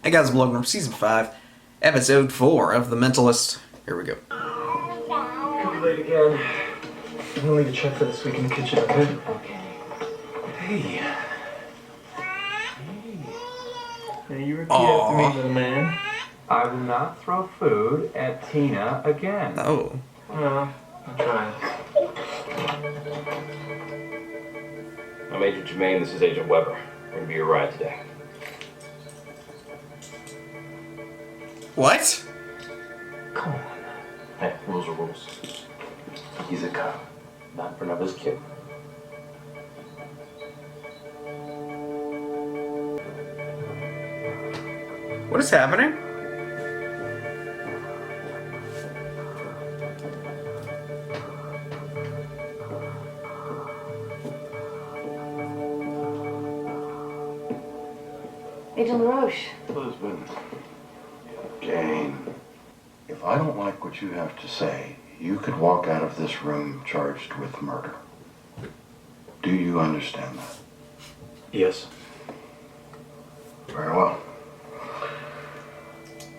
Hey guys, I'm Logan from Season 5, Episode 4 of The Mentalist. Here we go. Could be late again. I'm gonna leave a check for this week in the kitchen, okay? Okay. Hey. Now you repeat after me, little man. I will not throw food at Tina again. Oh. No, I'm trying. I'm Agent Jermaine, this is Agent Weber. We're gonna be your ride today. What? Come on. Hey, rules are rules. He's a cop, not in front of his kid. What is happening? Agent LaRoche. Husband, Jane, if I don't like what you have to say, you could walk out of this room charged with murder. Do you understand that? Yes. Very well.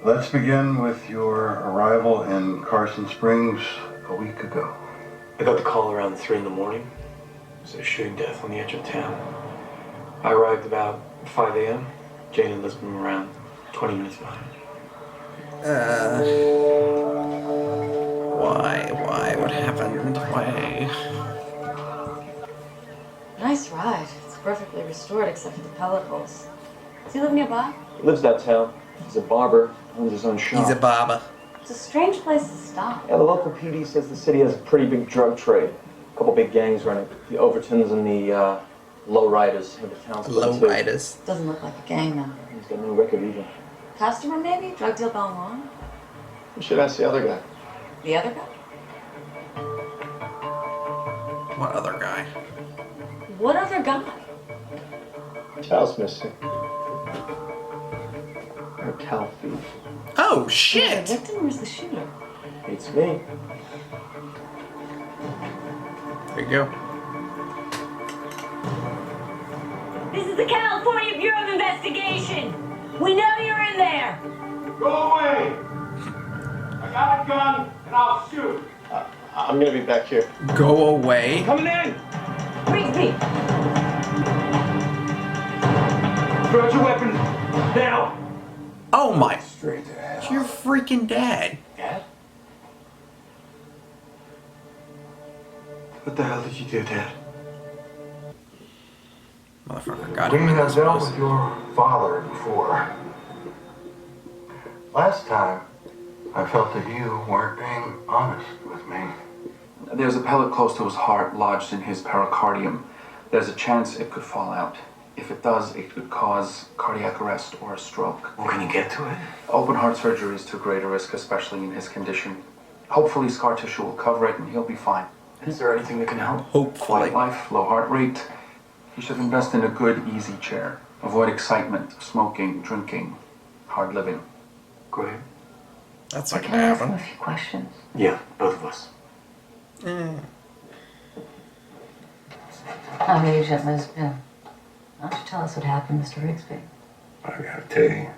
Let's begin with your arrival in Carson Springs a week ago. I got the call around 3 in the morning. It was a shooting death on the edge of town. I arrived about 5 a.m. Jane and Liz were around 20 minutes behind. Why? What happened? Why? Nice ride. It's perfectly restored except for the pellet holes. Does he live nearby? He lives downtown. He's a barber, owns his own shop. He's a baba. It's a strange place to stop. Yeah, the local PD says the city has a pretty big drug trade. A couple big gangs running. The Overtons and the Lowriders have the town split in two. Lowriders. Doesn't look like a gang member. He's got no record either. Customer maybe? Drug deal gone wrong? You should ask the other guy. The other guy? What other guy? What other guy? Cal's missing. Or Cal thief. Oh, The shit! victim or is the shooter? Hates me. There you go. This is the California Bureau of Investigation. We know you're in there. Go away! I got a gun and I'll shoot. I'm gonna be back here. Go away. Coming in! Rigsby, Throw your weapon now! Oh my. Straight to hell. It's your freaking dad. Dad? What the hell did you do, Dad? Motherfucker got We him in have this dealt mess. with your father before. Last time, I felt that you weren't being honest with me. There's a pellet close to his heart lodged in his pericardium. There's a chance it could fall out. If it does, it could cause cardiac arrest or a stroke. Well, can you get to it? Open heart surgery is too great a risk, especially in his condition. Hopefully scar tissue will cover it and he'll be fine. Is there anything that can help? Hopefully. Quiet life, low heart rate. You should invest in a good, easy chair. Avoid excitement, smoking, drinking, hard living. Go ahead. That's not Can gonna I ask him a happen. few questions? Yeah, both of us. I'm Agent Lisbon. Why don't you tell us what happened, Mr. Rigsby? I gotta tell you,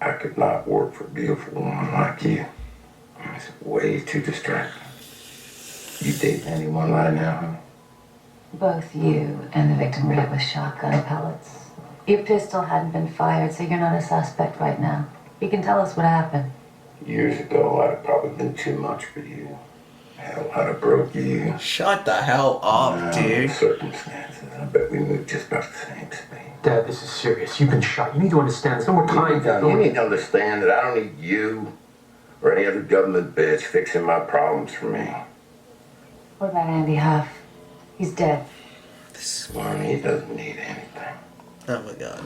I could not work for a beautiful woman like you. It's way too distracting. You date anyone right now? Both you and the victim were hit with shotgun pellets. Your pistol hadn't been fired, so you're not a suspect right now. You can tell us what happened. Years ago, I'd have probably been too much for you. Hell, I'd have broke you. Shut the hell up, dude. Circumstances, I bet we moved just about the same speed. Dad, this is serious. You've been shot. You need to understand. There's no more time. You need to understand that I don't need you or any other government bitch fixing my problems for me. What about Andy Huff? He's dead. Well, he doesn't need anything. Oh my god.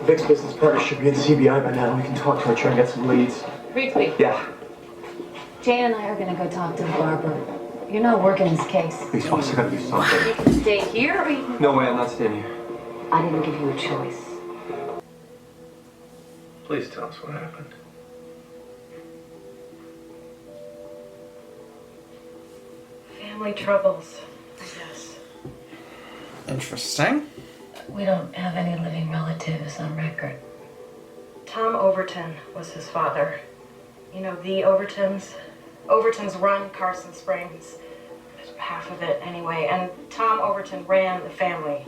Vic's business partner should be in CBI by now. We can talk to her, try and get some leads. Rigsby. Yeah. Jane and I are gonna go talk to the barber. You're not working this case. Please, boss, I gotta do something. You can stay here or you can... No way, I'm not staying here. I didn't give you a choice. Please tell us what happened. family troubles, I guess. Interesting. We don't have any living relatives on record. Tom Overton was his father. You know, the Overtons? Overtons run Carson Springs. Half of it, anyway. And Tom Overton ran the family.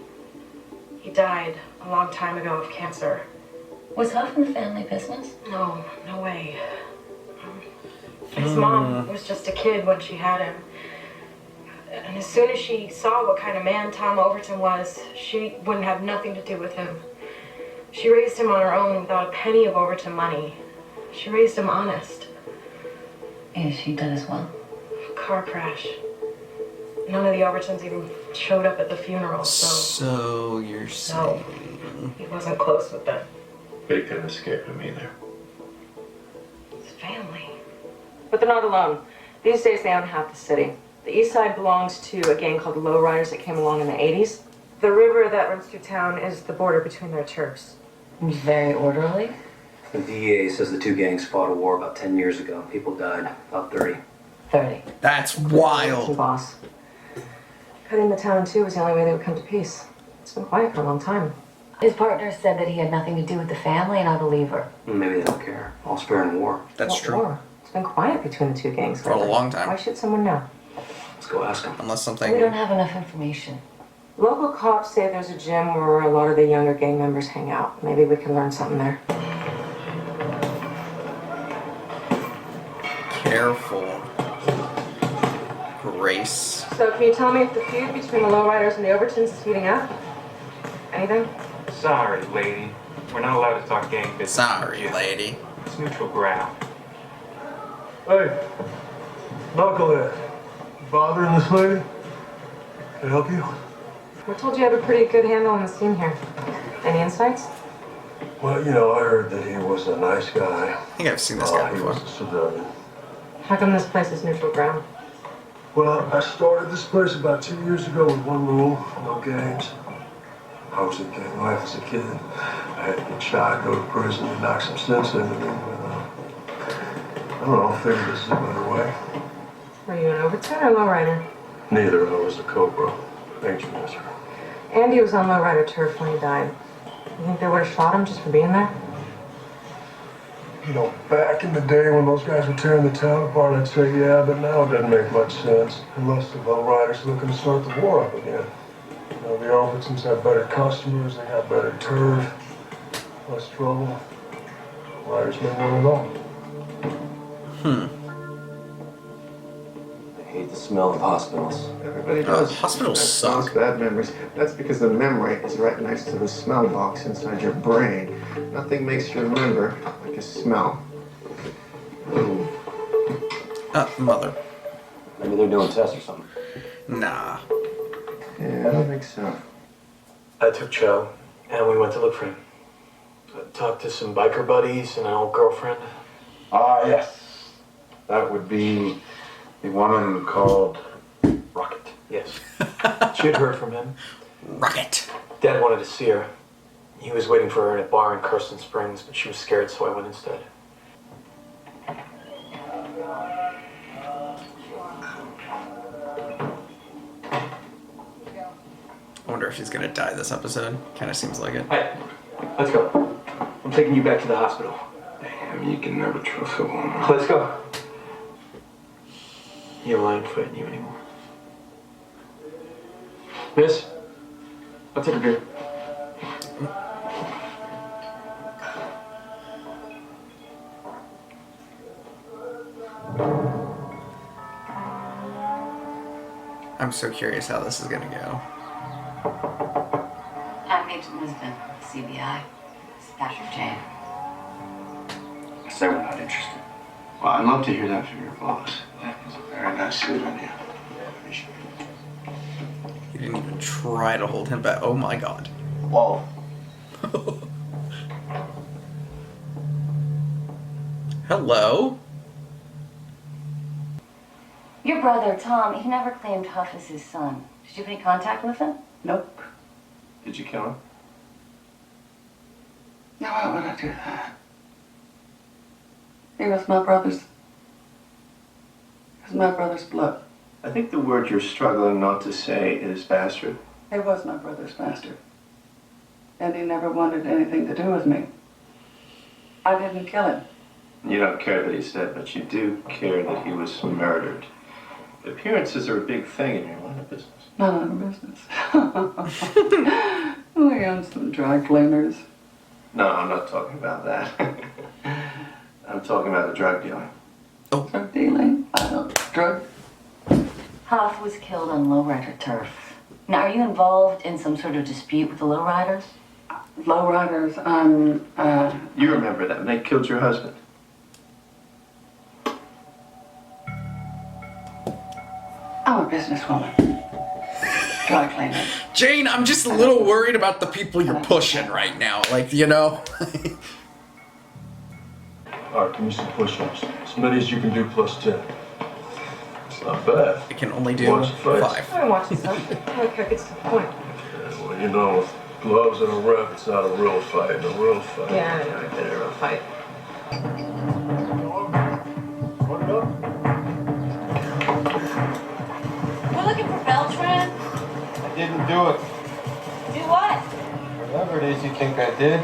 He died a long time ago of cancer. Was Huff in the family business? No, no way. His mom was just a kid when she had him. And as soon as she saw what kind of man Tom Overton was, she wouldn't have nothing to do with him. She raised him on her own without a penny of Overton money. She raised him honest. Is she dead as well? Car crash. None of the Overtons even showed up at the funeral, So you're saying... No, he wasn't close with them. But he couldn't escape him either. His family. But they're not alone. These days they own half the city. The east side belongs to a gang called the Lowriders that came along in the 80s. The river that runs through town is the border between their turfs. Very orderly. The DEA says the two gangs fought a war about 10 years ago. People died, about 30. 30. That's wild. Boss. Cutting the town in two was the only way they would come to peace. It's been quiet for a long time. His partner said that he had nothing to do with the family, and I believe her. Maybe they don't care. All's fair in war. That's What true. war? It's been quiet between the two gangs For a long time. Why should someone know? Let's go ask them. Unless something... We don't have enough information. Local cops say there's a gym where a lot of the younger gang members hang out. Maybe we can learn something there. Careful. Grace. So can you tell me if the feud between the Lowriders and the Overtons is heating up? Anything? Sorry, lady. We're not allowed to talk gang business. Sorry, lady. It's neutral ground. Hey, knucklehead. You bothering this lady? Can I help you? We're told you have a pretty good handle on the scene here. Any insights? Well, you know, I heard that he was a nice guy. I think I've seen this guy He before. was a civilian. How come this place is neutral ground? Well, I started this place about 2 years ago with one rule: no gangs. I was in gang life as a kid. I had to get shot, go to prison, and knock some sense into me. I don't know, I figured this is a better way. Were you an Overton or Lowrider? Neither. I was a Cobra. Nature mister. Andy was on Lowrider turf when he died. You think they would have shot him just for being there? You know, back in the day when those guys were tearing the town apart, I'd say yeah, but now it doesn't make much sense. Unless the Lowriders are looking to start the war up again. You know, the Overtons have better customers, they got better turf, less trouble. Riders may want it all. I hate the smell of hospitals. Everybody does. Hospitals That's suck. bad memories. That's because the memory is right next to the smell box inside your brain. Nothing makes you remember like a smell. Ooh. Mother. Maybe they're doing tests or something. Nah. Yeah, I don't think so. I took Joe, and we went to look for him. I talked to some biker buddies and an old girlfriend. Ah, yes. That would be the woman called Rocket. Yes. She had heard from him. Rocket. Dad wanted to see her. He was waiting for her in a bar in Carson Springs, but she was scared, so I went instead. I wonder if he's gonna die this episode. Kind of seems like it. Hey, let's go. I'm taking you back to the hospital. Damn, you can never trust a woman. Let's go. Yeah, well, I ain't fighting you anymore. Miss, I'll take a beer. I'm so curious how this is gonna go. I'm Agent Lisbon, CBI. It's Patrick Jane. I say we're not interested. Well, I'd love to hear that from your boss. That was a very nice suit on you. Appreciate it. He didn't even try to hold him back. Oh my god. Whoa. Hello? Your brother, Tom, he never claimed Huff as his son. Did you have any contact with him? Nope. Did you kill him? No, why would I do that? He was my brother's blood. I think the word you're struggling not to say is bastard. He was my brother's master. and he never wanted anything to do with me. I didn't kill him. You don't care that he's dead, but you do care that he was murdered. Appearances are a big thing in your line of business. None of the business. We own some dry cleaners. No, I'm not talking about that. I'm talking about the drug dealing. Drug dealing? I don't drug. Huff was killed on lowrider turf. Now, are you involved in some sort of dispute with the lowriders? Lowriders, You remember that when they killed your husband? I'm a businesswoman. Dry cleaner. Jane, I'm just a little worried about the people you're pushing right now. Like, you know. All right, give me some push-ups. As many as you can do plus 10. It's not bad. I can only do Watch the fights. 5. I don't watch this stuff. I like how it gets to the point. Yeah, well, you know, with gloves and a ref, it's not a real fight. A real fight. Yeah, I know. I've been in a real fight. We're looking for Beltran. I didn't do it. Do what? Whatever it is you think I did.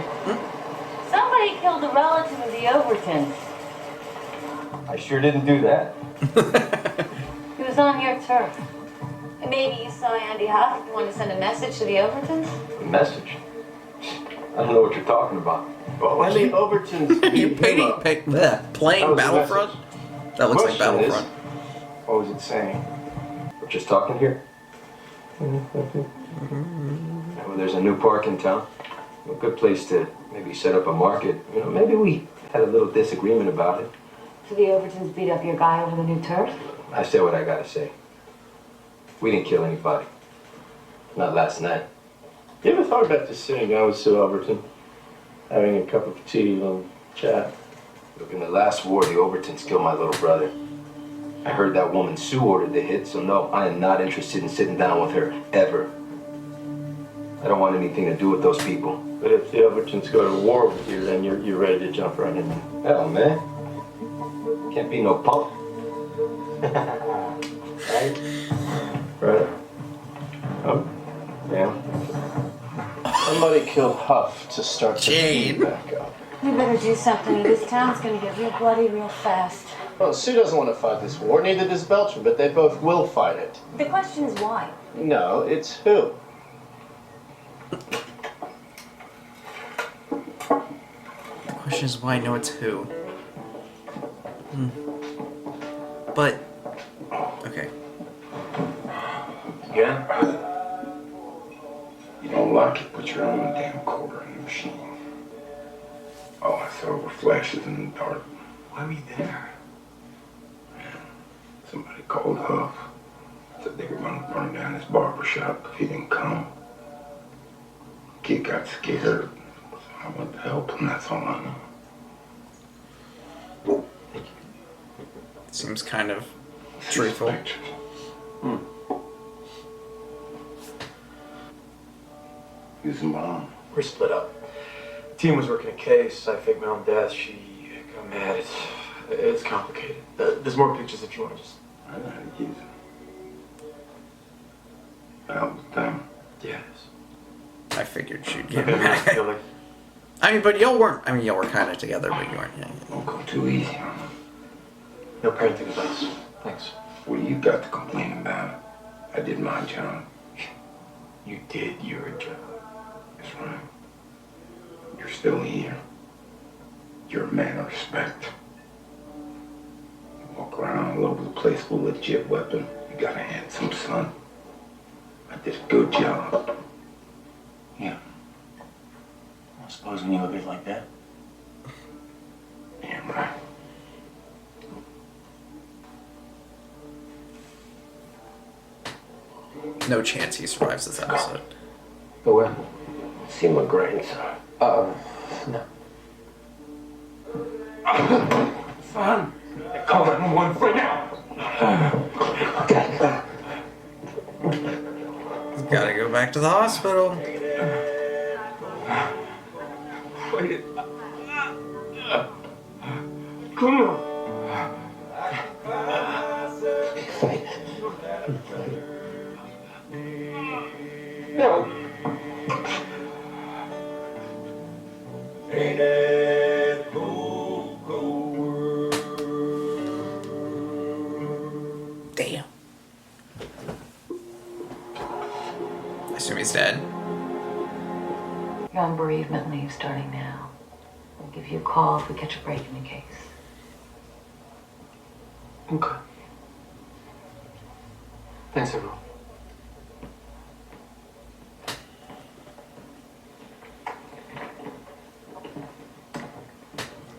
Somebody killed a relative of the Overtons. I sure didn't do that. He was on your turf. And maybe you saw Andy Huff and wanted to send a message to the Overtons? A message? I don't know what you're talking about. Well, I mean, Overton's You playing Battlefront? That looks like Battlefront. What was it saying? We're just talking here? Well, there's a new park in town. A good place to maybe set up a market. You know, maybe we had a little disagreement about it. So the Overtons beat up your guy over the new turf? I say what I gotta say. We didn't kill anybody. Not last night. You ever thought about just sitting down with Sue Overton, having a cup of tea and chat? Look, in the last war, the Overtons killed my little brother. I heard that woman Sue ordered the hit, so no, I am not interested in sitting down with her, ever. I don't want anything to do with those people. But if the Overtons go to war with you, then you're ready to jump right in there. Hell, man. Can't be no punk. Right? Right. Oh, yeah. Somebody killed Huff to start the Jane. feud back up. We better do something, or this town's gonna get real bloody real fast. Well, Sue doesn't want to fight this war, neither does Beltran, but they both will fight it. The question is why? No, it's who. The question is why? No, it's who. But okay. Again? You don't like it, put your own damn quarter in the machine. All I saw were flashes in the dark. Why were you there? Somebody called Huff. Said they were gonna burn down his barber shop if he didn't come. Kid got scared. So I went to help him, that's all I know. Seems kind of truthful. Using mom. We're split up. The team was working a case. I faked my own death. She got mad. It's complicated. There's more pictures if you want to just... I know how to use it. That was them. Yeah, it is. I figured she'd get Okay, mad. I feel like... I mean, but y'all weren't. I mean, y'all were kind of together, but you weren't. Yeah. Don't go too easy on them. No parenting advice. Thanks. Well, you got to complain about it. I did my job. You did your job. That's right. You're still here. You're a man of respect. You walk around all over the place with a legit weapon. You got a handsome son. I did a good job. Yeah. I suppose when you look at it like that. Yeah, right. No chance he survives this episode. Go where? See my grandson. No. Son, call 911 right now. He's gotta go back to the hospital. Wait. Come on. No. dead. You're on bereavement leave starting now. I'll give you a call if we catch a break in the case. Okay. Thanks, everyone.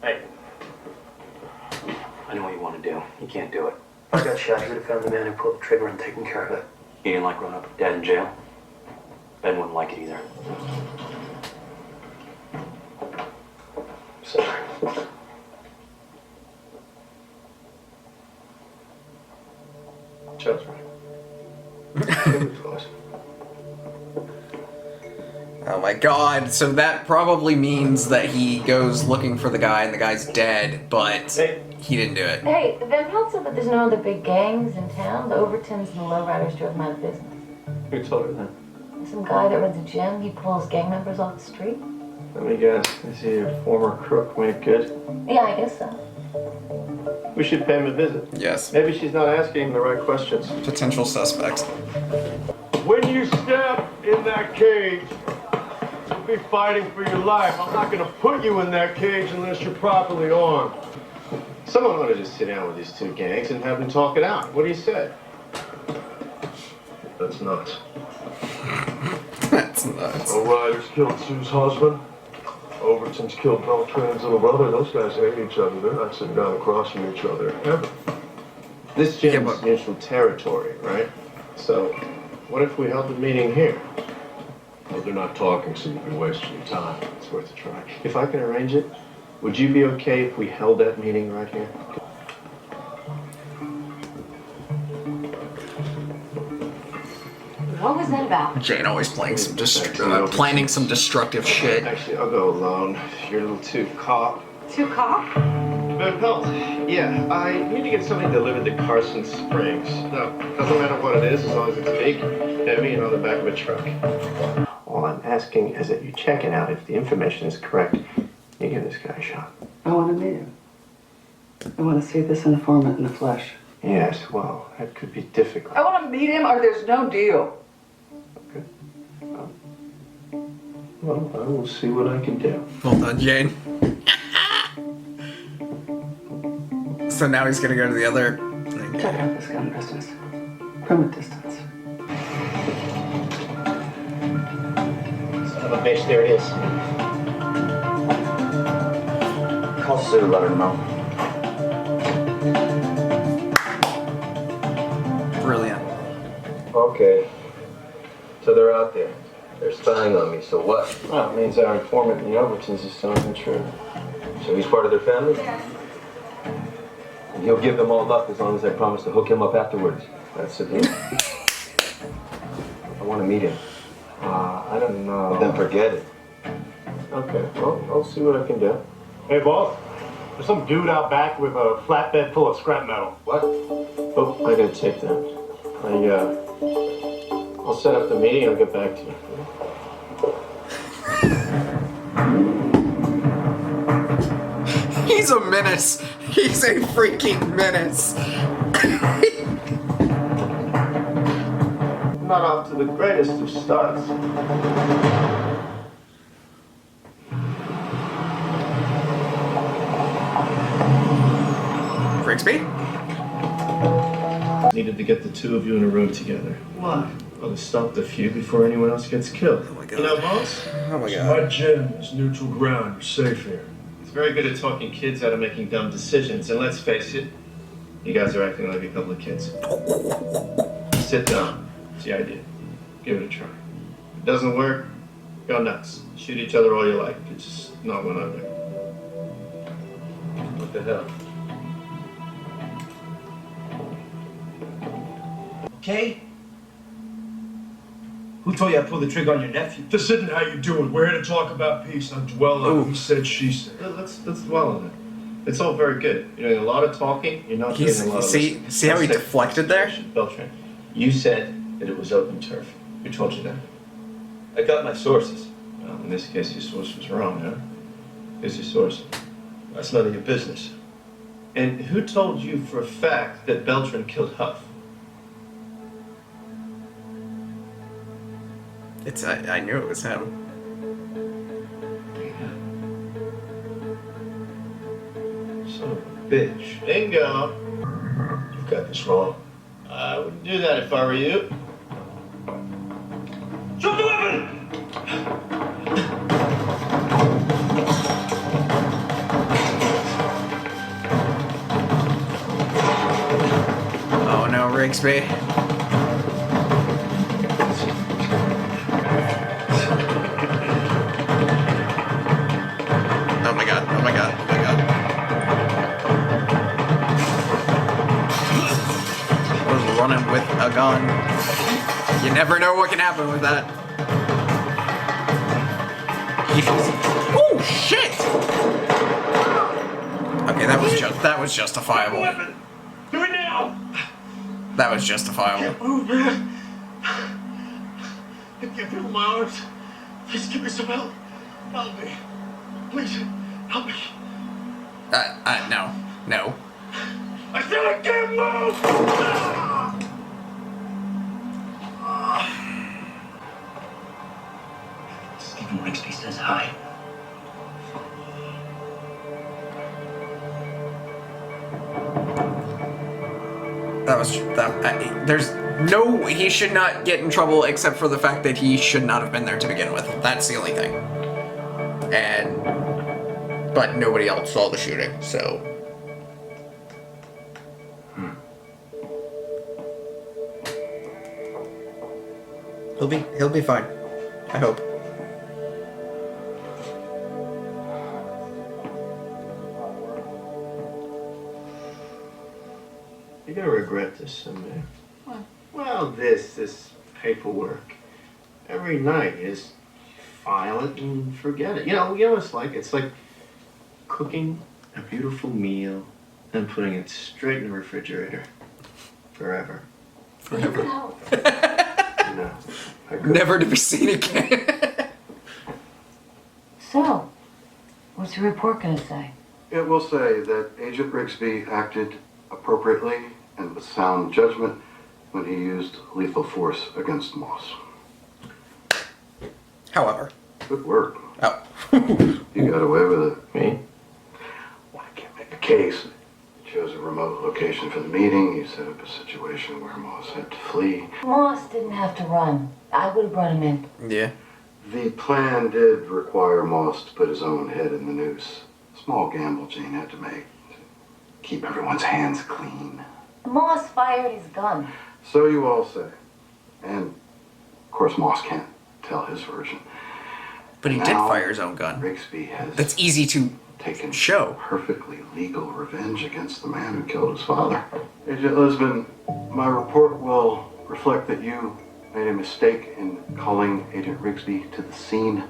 Hey. I know what you want to do. You can't do it. If I got shot, you would have found the man who pulled the trigger and taken care of it. You didn't like growing up with Dad in jail? Ben wouldn't like it either. Sorry. Joe's right. Oh my god, so that probably means that he goes looking for the guy and the guy's dead, but he didn't do it. Hey, Van Pelt said that there's no other big gangs in town. The Overtons and the Lowriders drove him out of business. Who told her that? Some guy that runs a gym, he pulls gang members off the street. Let me guess. Is he a former crook made good? Yeah, I guess so. We should pay him a visit. Yes. Maybe she's not asking him the right questions. Potential suspects. When you step in that cage, you'll be fighting for your life. I'm not gonna put you in that cage unless you're properly armed. Someone ought to just sit down with these two gangs and have them talk it out. What do you say? That's nuts. That's nuts. Lowriders killed Sue's husband. Overton's killed Beltran's little brother. Those guys hate each other. They're not sitting down across from each other ever. This gym's neutral territory, right? So, what if we held the meeting here? Well, they're not talking, so you'd be wasting your time. It's worth a try. If I can arrange it, would you be okay if we held that meeting right here? What was that about? Jane always playing some planning some destructive shit. Actually, I'll go alone. You're a little too cop. Too cop? Van Pelt, yeah, I need to get something delivered to Carson Springs. No, doesn't matter what it is, as long as it's big, heavy, and on the back of a truck. All I'm asking is that you check it out. If the information is correct, you give this guy a shot. I want to meet him. I want to see this informant in the flesh. Yes, well, that could be difficult. I want to meet him or there's no deal. Well, I will see what I can do. Well done, Jane. So now he's gonna go to the other. Check out this gun business from a distance. Son of a bitch, there it is. Call Sue, let her know. Brilliant. Okay. So they're out there. They're spying on me, so what? Well, it means our informant in the Overtons is telling the truth. So he's part of their family? Yes. And he'll give them all up as long as I promise to hook him up afterwards. That's the deal. I want to meet him. I don't know. Well, then forget it. Okay, well, I'll see what I can do. Hey, boss. There's some dude out back with a flatbed full of scrap metal. What? Oh, I gotta take that. I'll set up the meeting. I'll get back to you. He's a menace. He's a freaking menace. Not off to the greatest of starts. Grigsby? Needed to get the two of you in a room together. Why? Well, to stop the feud before anyone else gets killed. Oh my god. You know, boss? Oh my My god. gym is neutral ground. You're safe here. He's very good at talking kids out of making dumb decisions, and let's face it, you guys are acting like a couple of kids. Sit down. It's the idea. Give it a try. If it doesn't work, go nuts. Shoot each other all you like. It's just not one other. What the hell? Okay? Who told you I pulled the trigger on your nephew? This isn't how you do it. We're here to talk about peace, not dwell on he said, she said. Let's dwell on it. It's all very good. You're doing a lot of talking. You're not doing a lot of listening. See how he Let's take deflected there? Beltran, you said that it was open turf. Who told you that? I got my sources. Well, in this case, your source was wrong, huh? Who's your source? That's none of your business. And who told you for a fact that Beltran killed Huff? I knew it was him. Son of a bitch. Bingo. You've got this wrong. I wouldn't do that if I were you. Drop the weapon! Oh no, Rigsby. Oh my god, oh my god, oh my god. Was running with a gun. You never know what can happen with that. Oh shit! Okay, that was justifiable. Do it now! That was justifiable. Move, man. I can't feel my arms. Please give me some help. Help me. Please, help me. No. No. I said I can't move! Stephen Rigsby says hi. There's no, he should not get in trouble except for the fact that he should not have been there to begin with. That's the only thing. But nobody else saw the shooting, so. He'll be fine. I hope. You're gonna regret this someday. What? Well, this paperwork. Every night you just file it and forget it. You know what it's like? It's like cooking a beautiful meal and putting it straight in the refrigerator. Forever. Forever. No. Never to be seen again. So, what's the report gonna say? It will say that Agent Rigsby acted appropriately and with sound judgment when he used lethal force against Moss. However. Good work. Oh. You got away with it. Me? Well, I can't make a case. You chose a remote location for the meeting. You set up a situation where Moss had to flee. Moss didn't have to run. I would have brought him in. Yeah. The plan did require Moss to put his own head in the noose. Small gamble Jane had to make to keep everyone's hands clean. Moss fired his gun. So you all say. And, of course, Moss can't tell his version. But he did fire his own gun. Rigsby has That's easy to taken show. Perfectly legal revenge against the man who killed his father. Agent Lisbon, my report will reflect that you made a mistake in calling Agent Rigsby to the scene,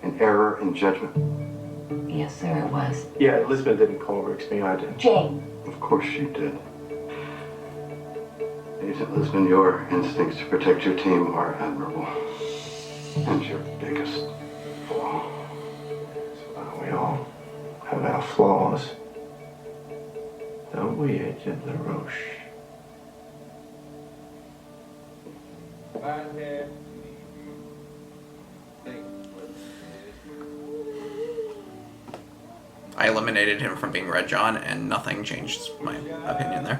an error in judgment. Yes, sir, it was. Yeah, Lisbon didn't call Rigsby, I did. Jane. Of course you did. Agent Lisbon, your instincts to protect your team are admirable. And your biggest flaw. We all have our flaws. Don't we, Agent LaRoche? I eliminated him from being Red John, and nothing changed my opinion there.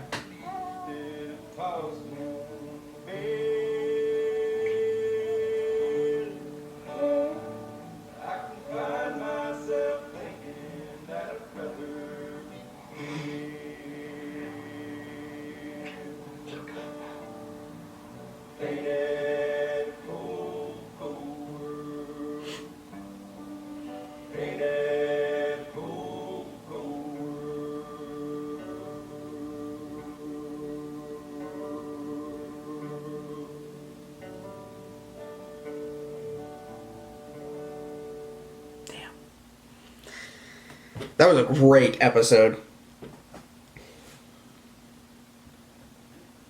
That was a great episode.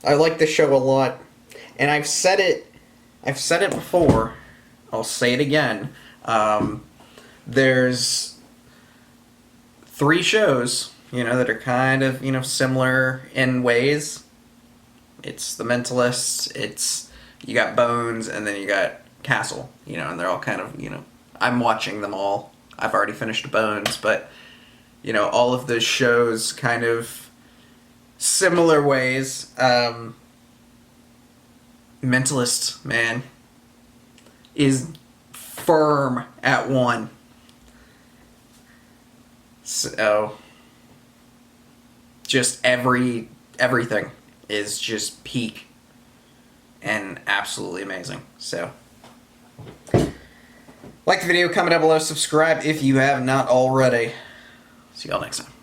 I like this show a lot. And I've said it before. I'll say it again. There's 3 shows, that are kind of, similar in ways. It's The Mentalist, you got Bones, and then you got castle, you know, and they're all kind of, you know, I'm watching them all. I've already finished Bones, but, you know, all of those shows kind of similar ways. Mentalist, man, is firm at 1. So, just everything is just peak and absolutely amazing. So, like the video, comment down below, subscribe if you have not already. See y'all next time.